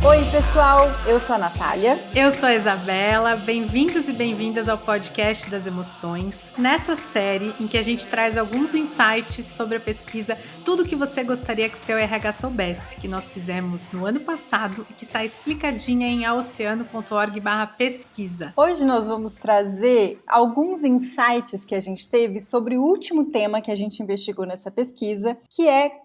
Oi, pessoal, eu sou a Natália. Eu sou a Isabela, bem-vindos e bem-vindas ao podcast das emoções. Nessa série em que a gente traz alguns insights sobre a pesquisa Tudo o que você gostaria que seu RH soubesse, que nós fizemos no ano passado e que está explicadinha em aoceano.org/pesquisa. Hoje nós vamos trazer alguns insights que a gente teve sobre o último tema que a gente investigou nessa pesquisa, que é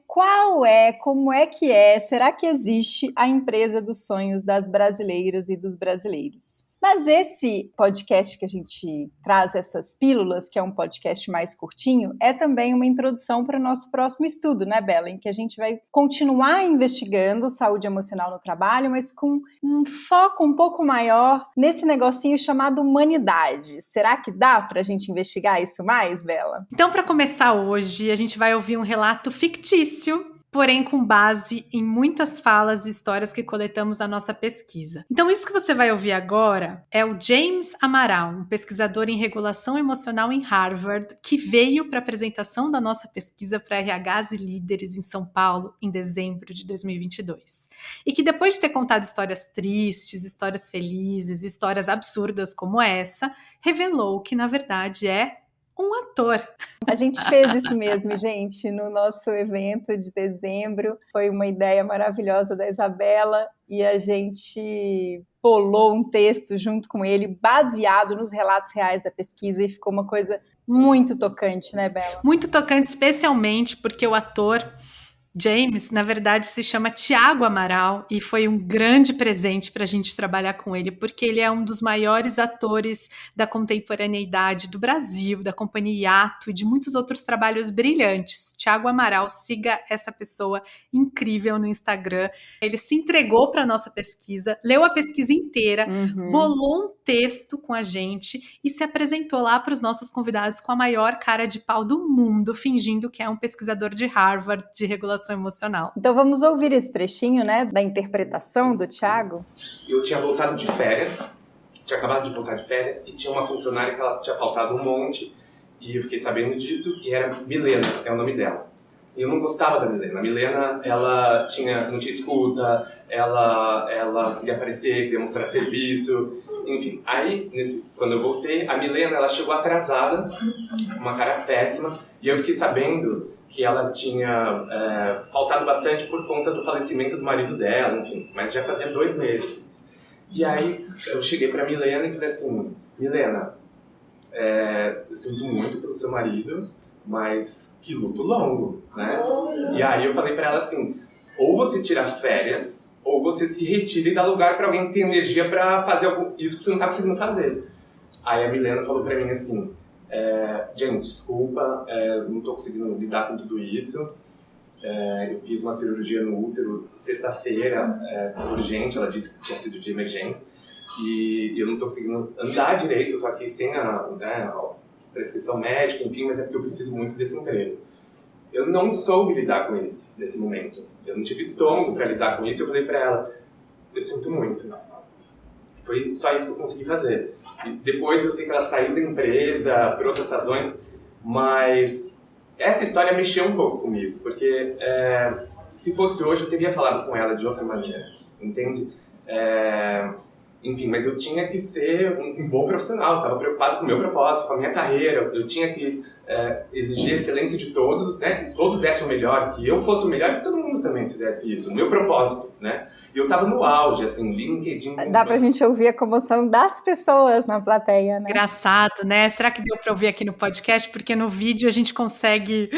como é que é, será que existe a empresa dos sonhos das brasileiras e dos brasileiros? Mas esse podcast que a gente traz essas pílulas, que é um podcast mais curtinho, é também uma introdução para o nosso próximo estudo, né, Bela? Em que a gente vai continuar investigando saúde emocional no trabalho, mas com um foco um pouco maior nesse negocinho chamado humanidade. Será que dá para a gente investigar isso mais, Bela? Então, para começar hoje, a gente vai ouvir um relato fictício, porém com base em muitas falas e histórias que coletamos na nossa pesquisa. Então, isso que você vai ouvir agora é o James Amaral, um pesquisador em regulação emocional em Harvard, que veio para a apresentação da nossa pesquisa para RHs e líderes em São Paulo em dezembro de 2022. E que depois de ter contado histórias tristes, histórias felizes, histórias absurdas como essa, revelou que, na verdade, é um ator. A gente fez isso mesmo, gente, no nosso evento de dezembro. Foi uma ideia maravilhosa da Isabela e a gente bolou um texto junto com ele, baseado nos relatos reais da pesquisa, e ficou uma coisa muito tocante, né, Bela? Muito tocante, especialmente porque o ator James, na verdade, se chama Tiago Amaral e foi um grande presente para a gente trabalhar com ele, porque ele é um dos maiores atores da contemporaneidade do Brasil, da Companhia Hiato e de muitos outros trabalhos brilhantes. Tiago Amaral, siga essa pessoa incrível no Instagram. Ele se entregou para a nossa pesquisa, leu a pesquisa inteira, bolou um texto com a gente e se apresentou lá para os nossos convidados com a maior cara de pau do mundo, fingindo que é um pesquisador de Harvard de regulação emocional. Então vamos ouvir esse trechinho, né, da interpretação do Tiago. Eu tinha voltado de férias, tinha acabado de voltar de férias e tinha uma funcionária que ela tinha faltado um monte e eu fiquei sabendo disso e era Milena, é o nome dela. Eu não gostava da Milena. A Milena, ela não tinha escuta, ela queria aparecer, queria mostrar serviço, enfim. Aí, quando eu voltei, a Milena, ela chegou atrasada, uma cara péssima, e eu fiquei sabendo que ela tinha faltado bastante por conta do falecimento do marido dela, enfim, mas já fazia 2 meses. E aí eu cheguei pra Milena e falei assim, Milena, eu sinto muito pelo seu marido, mas que luto longo, né? E aí eu falei pra ela assim, ou você tira férias, ou você se retira e dá lugar pra alguém que tem energia pra fazer isso que você não tá conseguindo fazer. Aí a Milena falou pra mim assim, James, desculpa, não tô conseguindo lidar com tudo isso. Eu fiz uma cirurgia no útero sexta-feira, urgente, ela disse que tinha sido de emergência. E eu não tô conseguindo andar direito, eu tô aqui sem a prescrição médica, enfim, mas é porque eu preciso muito desse emprego. Eu não soube lidar com isso nesse momento. Eu não tive estômago para lidar com isso. Eu falei para ela, eu sinto muito. Foi só isso que eu consegui fazer. E depois eu sei que ela saiu da empresa por outras razões, mas essa história mexeu um pouco comigo, porque se fosse hoje eu teria falado com ela de outra maneira, entende? Enfim, mas eu tinha que ser um bom profissional, estava preocupado com o meu propósito, com a minha carreira, eu tinha que exigir a excelência de todos, né? Que todos dessem o melhor, que eu fosse o melhor, que todo mundo também fizesse isso, o meu propósito, né? E eu estava no auge, assim, LinkedIn... Dá pra gente ouvir a comoção das pessoas na plateia, né? Engraçado, né? Será que deu para ouvir aqui no podcast? Porque no vídeo a gente consegue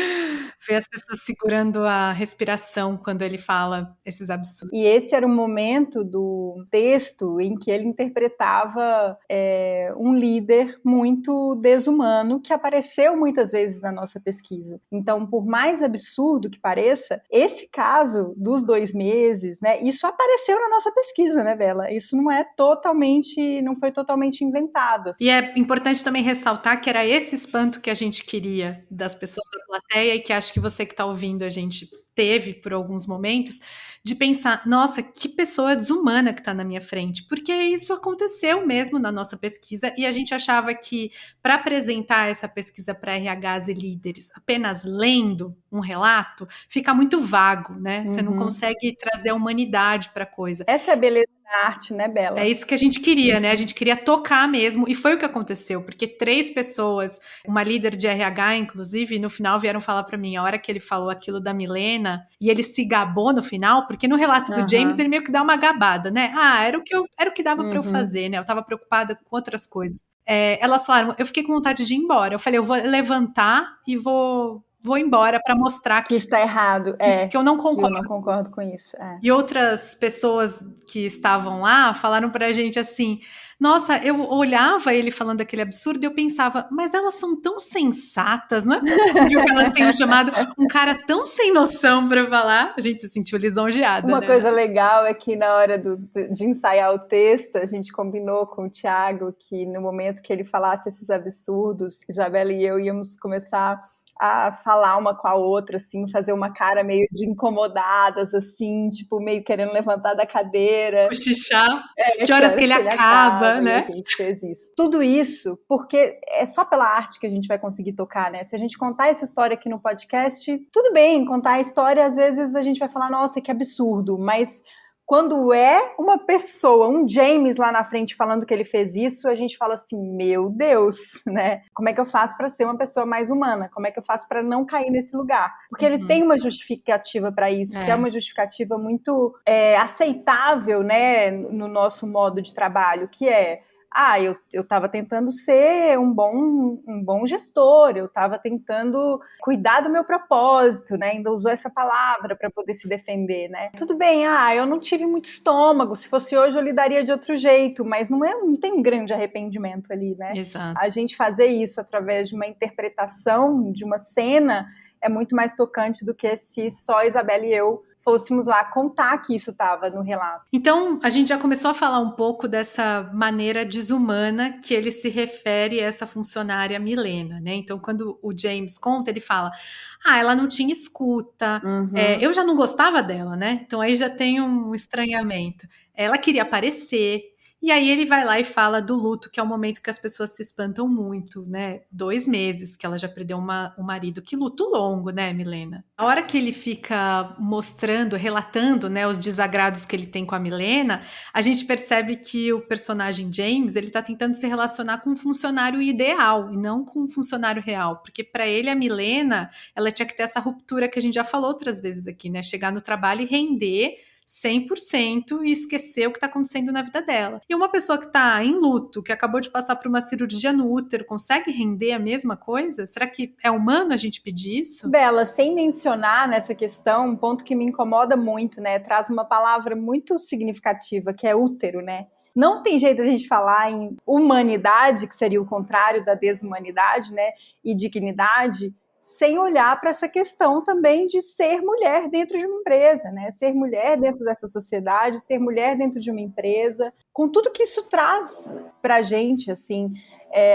ver as pessoas segurando a respiração quando ele fala esses absurdos. E esse era o momento do texto em que ele interpretava um líder muito desumano que apareceu muitas vezes na nossa pesquisa. Então, por mais absurdo que pareça, esse caso dos 2 meses, né, isso apareceu na nossa pesquisa, né, Bela? Isso não foi totalmente inventado. Assim. E é importante também ressaltar que era esse espanto que a gente queria das pessoas da plateia e que acho acho que você que está ouvindo a gente teve por alguns momentos, de pensar, nossa, que pessoa desumana que está na minha frente, porque isso aconteceu mesmo na nossa pesquisa e a gente achava que para apresentar essa pesquisa para RHs e líderes apenas lendo um relato, fica muito vago, né? Você não consegue trazer a humanidade para a coisa. Essa é a beleza da arte, né, Bela? É isso que a gente queria, né? A gente queria tocar mesmo, e foi o que aconteceu, porque 3 pessoas, uma líder de RH, inclusive, no final vieram falar pra mim, a hora que ele falou aquilo da Milena, e ele se gabou no final, porque no relato do James, ele meio que dá uma gabada, né? Era o que dava pra eu fazer, né? Eu tava preocupada com outras coisas. Elas falaram, eu fiquei com vontade de ir embora. Eu falei, eu vou levantar e vou embora pra mostrar que isso tá errado. Que eu não concordo. Eu não concordo com isso. E outras pessoas que estavam lá falaram pra gente assim, nossa, eu olhava ele falando aquele absurdo e eu pensava, mas elas são tão sensatas, não é possível que elas tenham chamado um cara tão sem noção pra falar. A gente se sentiu lisonjeada, Uma né? coisa legal é que na hora de ensaiar o texto, a gente combinou com o Thiago que no momento que ele falasse esses absurdos, Isabela e eu íamos começar a falar uma com a outra, assim, fazer uma cara meio de incomodadas, assim, tipo, meio querendo levantar da cadeira. Cochichar. Que horas que ele acaba, né? E a gente fez isso. Tudo isso porque é só pela arte que a gente vai conseguir tocar, né? Se a gente contar essa história aqui no podcast, tudo bem, contar a história, às vezes a gente vai falar, nossa, que absurdo, mas quando é uma pessoa, um James lá na frente falando que ele fez isso, a gente fala assim, meu Deus, né? Como é que eu faço para ser uma pessoa mais humana? Como é que eu faço para não cair nesse lugar? Porque ele tem uma justificativa para isso, que é uma justificativa muito aceitável, né, no nosso modo de trabalho, que é eu estava tentando ser um bom gestor, eu estava tentando cuidar do meu propósito, né? Ainda usou essa palavra para poder se defender, né? Tudo bem, eu não tive muito estômago, se fosse hoje eu lidaria de outro jeito, mas não tem um grande arrependimento ali, né? Exato. A gente fazer isso através de uma interpretação de uma cena é muito mais tocante do que se só Isabela e eu fôssemos lá contar que isso estava no relato. Então, a gente já começou a falar um pouco dessa maneira desumana que ele se refere a essa funcionária Milena, né? Então, quando o James conta, ele fala, ela não tinha escuta, eu já não gostava dela, né? Então, aí já tem um estranhamento. Ela queria aparecer, e aí ele vai lá e fala do luto, que é o momento que as pessoas se espantam muito, né? 2 meses que ela já perdeu um marido. Que luto longo, né, Milena? A hora que ele fica mostrando, relatando, né, os desagrados que ele tem com a Milena, a gente percebe que o personagem James, ele tá tentando se relacionar com um funcionário ideal e não com um funcionário real. Porque para ele, a Milena, ela tinha que ter essa ruptura que a gente já falou outras vezes aqui, né? Chegar no trabalho e render 100% e esquecer o que está acontecendo na vida dela. E uma pessoa que está em luto, que acabou de passar por uma cirurgia no útero, consegue render a mesma coisa? Será que é humano a gente pedir isso? Bela, sem mencionar nessa questão, um ponto que me incomoda muito, né? Traz uma palavra muito significativa, que é útero, né? Não tem jeito de a gente falar em humanidade, que seria o contrário da desumanidade, né? E dignidade, sem olhar para essa questão também de ser mulher dentro de uma empresa, né? Ser mulher dentro dessa sociedade, ser mulher dentro de uma empresa, com tudo que isso traz para a gente, assim.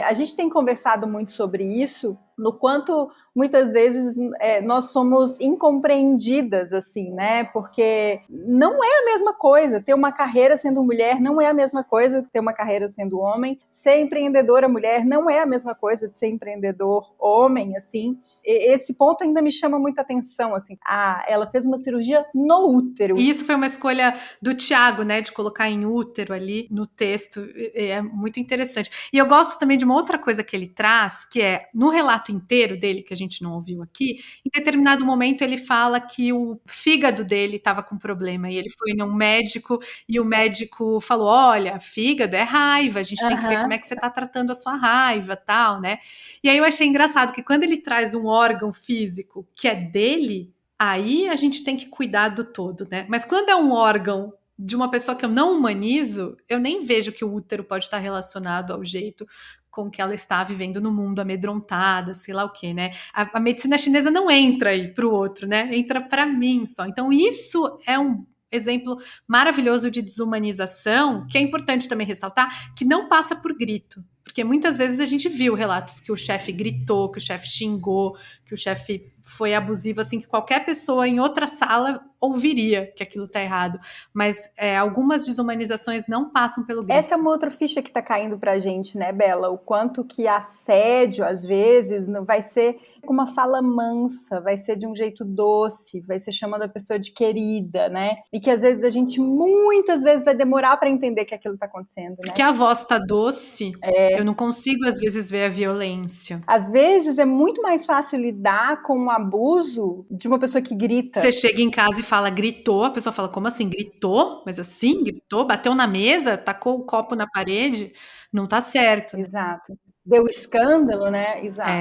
A gente tem conversado muito sobre isso, no quanto muitas vezes nós somos incompreendidas, assim, né? Porque não é a mesma coisa ter uma carreira sendo mulher, não é a mesma coisa que ter uma carreira sendo homem. Ser empreendedora mulher não é a mesma coisa de ser empreendedor homem, assim. Esse ponto ainda me chama muita atenção, assim. Ela fez uma cirurgia no útero. E isso foi uma escolha do Thiago, né? De colocar em útero ali no texto. É muito interessante. E eu gosto também de uma outra coisa que ele traz, que é no relato inteiro dele, que a gente não ouviu aqui, em determinado momento ele fala que o fígado dele estava com problema e ele foi num médico e o médico falou, olha, fígado é raiva, a gente tem que ver como é que você está tratando a sua raiva, tal, né? E aí eu achei engraçado que quando ele traz um órgão físico que é dele, aí a gente tem que cuidar do todo, né? Mas quando é um órgão de uma pessoa que eu não humanizo, eu nem vejo que o útero pode estar relacionado ao jeito com que ela está vivendo no mundo, amedrontada, sei lá o quê, né? A medicina chinesa não entra aí para o outro, né? Entra para mim só. Então isso é um exemplo maravilhoso de desumanização, que é importante também ressaltar, que não passa por grito. Porque muitas vezes a gente viu relatos que o chefe gritou, que o chefe xingou, que o chefe foi abusivo, assim, que qualquer pessoa em outra sala ouviria que aquilo tá errado. Mas algumas desumanizações não passam pelo grito. Essa é uma outra ficha que tá caindo pra gente, né, Bela? O quanto que assédio, às vezes, não vai ser com uma fala mansa, vai ser de um jeito doce, vai ser chamando a pessoa de querida, né? E que às vezes a gente, muitas vezes, vai demorar pra entender que aquilo tá acontecendo, né? Porque a voz tá doce, eu não consigo, às vezes, ver a violência. Às vezes é muito mais fácil lidar com um abuso de uma pessoa que grita. Você chega em casa e fala, gritou, a pessoa fala, como assim, gritou? Mas assim, gritou? Bateu na mesa? Tacou o copo na parede? Não tá certo. Exato. Deu escândalo, né? Exato.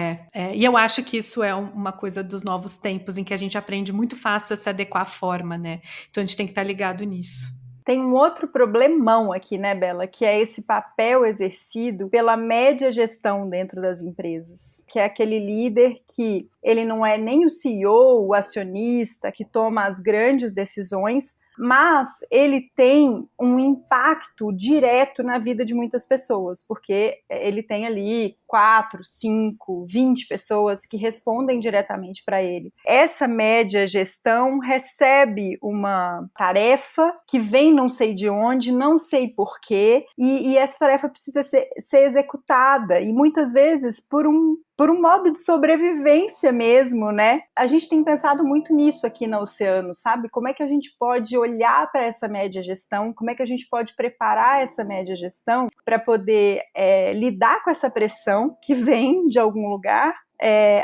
E eu acho que isso é uma coisa dos novos tempos, em que a gente aprende muito fácil a se adequar à forma, né? Então a gente tem que estar ligado nisso. Tem um outro problemão aqui, né, Bela, que é esse papel exercido pela média gestão dentro das empresas, que é aquele líder que ele não é nem o CEO, o acionista, que toma as grandes decisões, mas ele tem um impacto direto na vida de muitas pessoas, porque ele tem ali 4, 5, 20 pessoas que respondem diretamente para ele. Essa média gestão recebe uma tarefa que vem não sei de onde, não sei porquê, e essa tarefa precisa ser executada, e muitas vezes por um modo de sobrevivência mesmo, né? A gente tem pensado muito nisso aqui na Oceano, sabe? Como é que a gente pode olhar para essa média gestão, como é que a gente pode preparar essa média gestão para poder lidar com essa pressão que vem de algum lugar,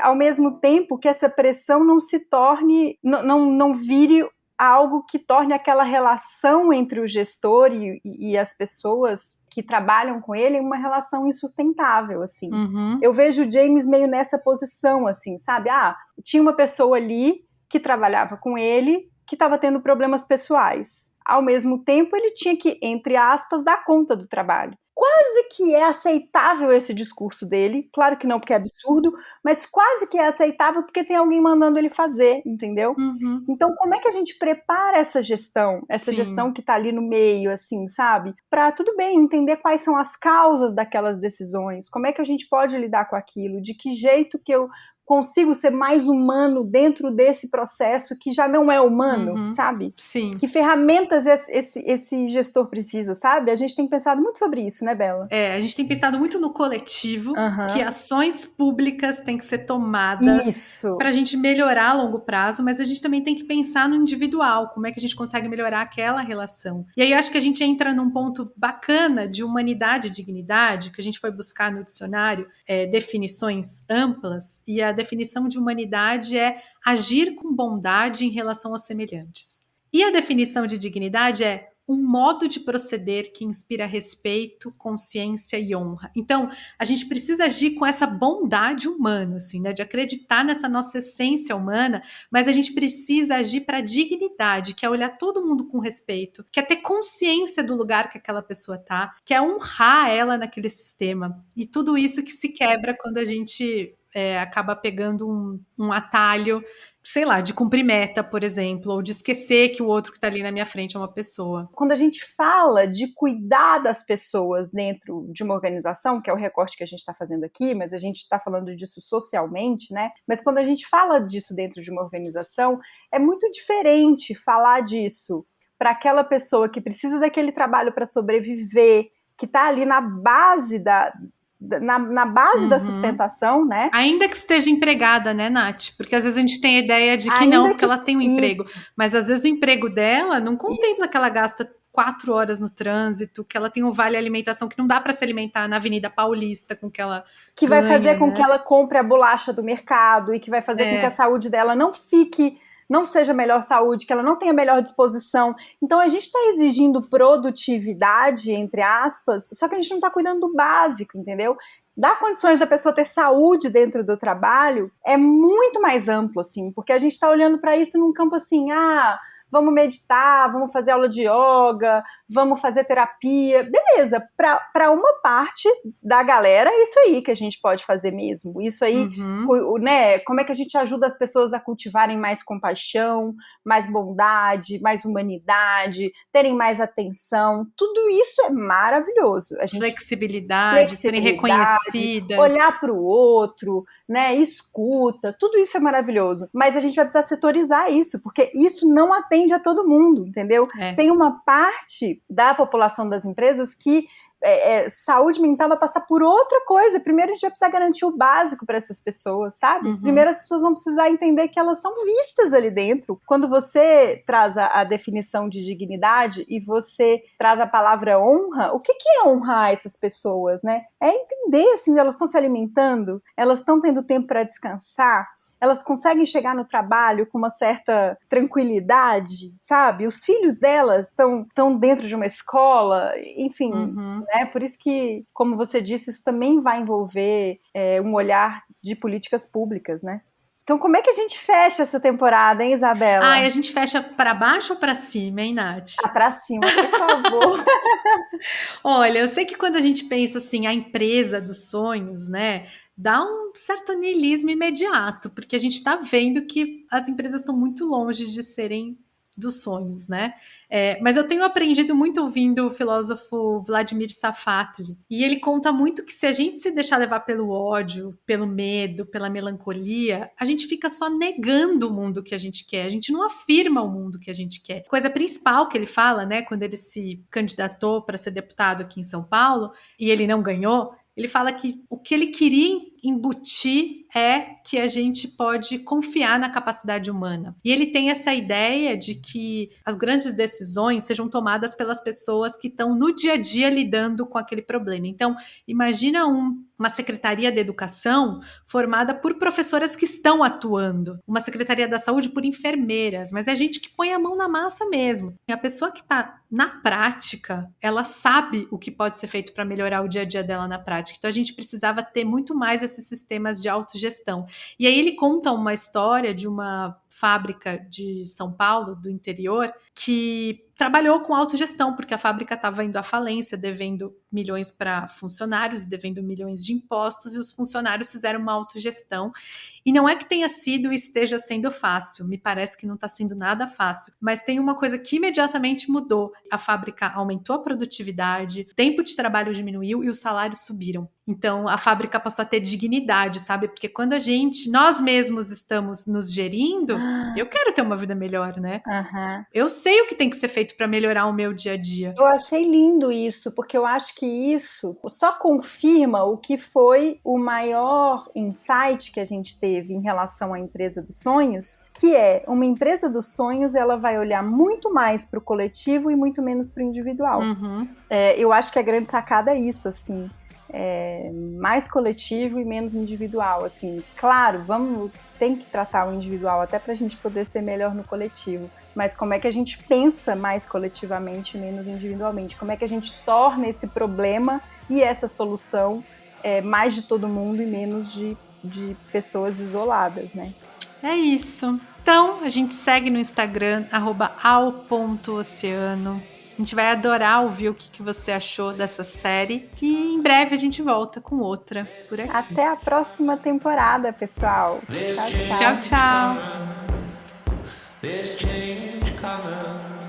ao mesmo tempo que essa pressão não se torne, não vire algo que torne aquela relação entre o gestor e as pessoas que trabalham com ele uma relação insustentável, assim. Uhum. Eu vejo o James meio nessa posição, assim, sabe? Tinha uma pessoa ali que trabalhava com ele que estava tendo problemas pessoais. Ao mesmo tempo, ele tinha que, entre aspas, dar conta do trabalho. Quase que é aceitável esse discurso dele, claro que não porque é absurdo, mas quase que é aceitável porque tem alguém mandando ele fazer, entendeu? Uhum. Então, como é que a gente prepara essa gestão que tá ali no meio, assim, sabe? Pra, tudo bem, entender quais são as causas daquelas decisões, como é que a gente pode lidar com aquilo, de que jeito que eu consigo ser mais humano dentro desse processo que já não é humano, sabe? Sim. Que ferramentas esse gestor precisa, sabe? A gente tem pensado muito sobre isso, né, Bela? A gente tem pensado muito no coletivo, que ações públicas têm que ser tomadas para a gente melhorar a longo prazo, mas a gente também tem que pensar no individual, como é que a gente consegue melhorar aquela relação. E aí eu acho que a gente entra num ponto bacana de humanidade e dignidade, que a gente foi buscar no dicionário definições amplas, e a definição de humanidade é agir com bondade em relação aos semelhantes. E a definição de dignidade é um modo de proceder que inspira respeito, consciência e honra. Então, a gente precisa agir com essa bondade humana, assim, né, de acreditar nessa nossa essência humana, mas a gente precisa agir para a dignidade, que é olhar todo mundo com respeito, que é ter consciência do lugar que aquela pessoa tá, que é honrar ela naquele sistema. E tudo isso que se quebra quando a gente acaba pegando um atalho, sei lá, de cumprir meta, por exemplo, ou de esquecer que o outro que está ali na minha frente é uma pessoa. Quando a gente fala de cuidar das pessoas dentro de uma organização, que é o recorte que a gente está fazendo aqui, mas a gente está falando disso socialmente, né? Mas quando a gente fala disso dentro de uma organização, é muito diferente falar disso para aquela pessoa que precisa daquele trabalho para sobreviver, que está ali na base na base da sustentação, né? Ainda que esteja empregada, né, Nath? Porque às vezes a gente tem a ideia de que não, porque ela tem um emprego. Mas às vezes o emprego dela não contempla que ela gasta 4 horas no trânsito, que ela tem um vale alimentação que não dá para se alimentar na Avenida Paulista com que ela que ganha, vai fazer com que ela compre a bolacha do mercado e que vai fazer com que a saúde dela não seja a melhor saúde, que ela não tenha a melhor disposição. Então a gente está exigindo produtividade, entre aspas, só que a gente não está cuidando do básico, entendeu? Dar condições da pessoa ter saúde dentro do trabalho é muito mais amplo, assim, porque a gente está olhando para isso num campo assim, vamos meditar, vamos fazer aula de yoga, vamos fazer terapia. Beleza, para uma parte da galera, é isso aí que a gente pode fazer mesmo. Isso aí, né? Como é que a gente ajuda as pessoas a cultivarem mais compaixão, mais bondade, mais humanidade, terem mais atenção. Tudo isso é maravilhoso. Flexibilidade, serem reconhecidas. Olhar para o outro, né? Escuta, tudo isso é maravilhoso. Mas a gente vai precisar setorizar isso, porque isso não atende a todo mundo, entendeu? Tem uma parte da população das empresas que saúde mental vai passar por outra coisa. Primeiro a gente vai precisar garantir o básico para essas pessoas, sabe? Primeiro as pessoas vão precisar entender que elas são vistas ali dentro. Quando você traz a definição de dignidade e você traz a palavra honra, o que é honrar essas pessoas, né? É entender, assim, elas estão se alimentando, elas estão tendo tempo para descansar, elas conseguem chegar no trabalho com uma certa tranquilidade, sabe? Os filhos delas estão dentro de uma escola, enfim, né? Por isso que, como você disse, isso também vai envolver um olhar de políticas públicas, né? Então, como é que a gente fecha essa temporada, hein, Isabela? E a gente fecha para baixo ou para cima, hein, Nath? Para cima, por favor. Olha, eu sei que quando a gente pensa assim, a empresa dos sonhos, né? Dá um certo niilismo imediato, porque a gente está vendo que as empresas estão muito longe de serem dos sonhos, né? Mas eu tenho aprendido muito ouvindo o filósofo Vladimir Safatli, e ele conta muito que se a gente se deixar levar pelo ódio, pelo medo, pela melancolia, a gente fica só negando o mundo que a gente quer, a gente não afirma o mundo que a gente quer. Coisa principal que ele fala, né, quando ele se candidatou para ser deputado aqui em São Paulo, e ele não ganhou, ele fala que o que ele queria embutir é que a gente pode confiar na capacidade humana. E ele tem essa ideia de que as grandes decisões sejam tomadas pelas pessoas que estão no dia a dia lidando com aquele problema. Então, imagina uma secretaria de educação formada por professoras que estão atuando, uma secretaria da saúde por enfermeiras, mas é gente que põe a mão na massa mesmo. E a pessoa que está na prática, ela sabe o que pode ser feito para melhorar o dia a dia dela na prática. Então, a gente precisava ter muito mais esses sistemas de autogestão. E aí ele conta uma história de uma fábrica de São Paulo, do interior, que trabalhou com autogestão, porque a fábrica estava indo à falência, devendo milhões para funcionários, devendo milhões de impostos, e os funcionários fizeram uma autogestão. E não é que tenha sido e esteja sendo fácil, me parece que não está sendo nada fácil, mas tem uma coisa que imediatamente mudou. A fábrica aumentou a produtividade, o tempo de trabalho diminuiu e os salários subiram. Então, a fábrica passou a ter dignidade, sabe? Porque quando nós mesmos estamos nos gerindo, eu quero ter uma vida melhor, né? Eu sei o que tem que ser feito para melhorar o meu dia a dia. Eu achei lindo isso, porque eu acho que isso só confirma o que foi o maior insight que a gente teve em relação à empresa dos sonhos, que é uma empresa dos sonhos, ela vai olhar muito mais para o coletivo e muito menos para o individual. Eu acho que a grande sacada é isso, assim. Mais coletivo e menos individual, assim, claro, tem que tratar o individual até para a gente poder ser melhor no coletivo, mas como é que a gente pensa mais coletivamente e menos individualmente, como é que a gente torna esse problema e essa solução mais de todo mundo e menos de pessoas isoladas, né? É isso. Então, a gente segue no Instagram, @ao.oceano. A gente vai adorar ouvir o que você achou dessa série. E em breve a gente volta com outra por aqui. Até a próxima temporada, pessoal. Tchau, tchau. Tchau, tchau. There's change coming.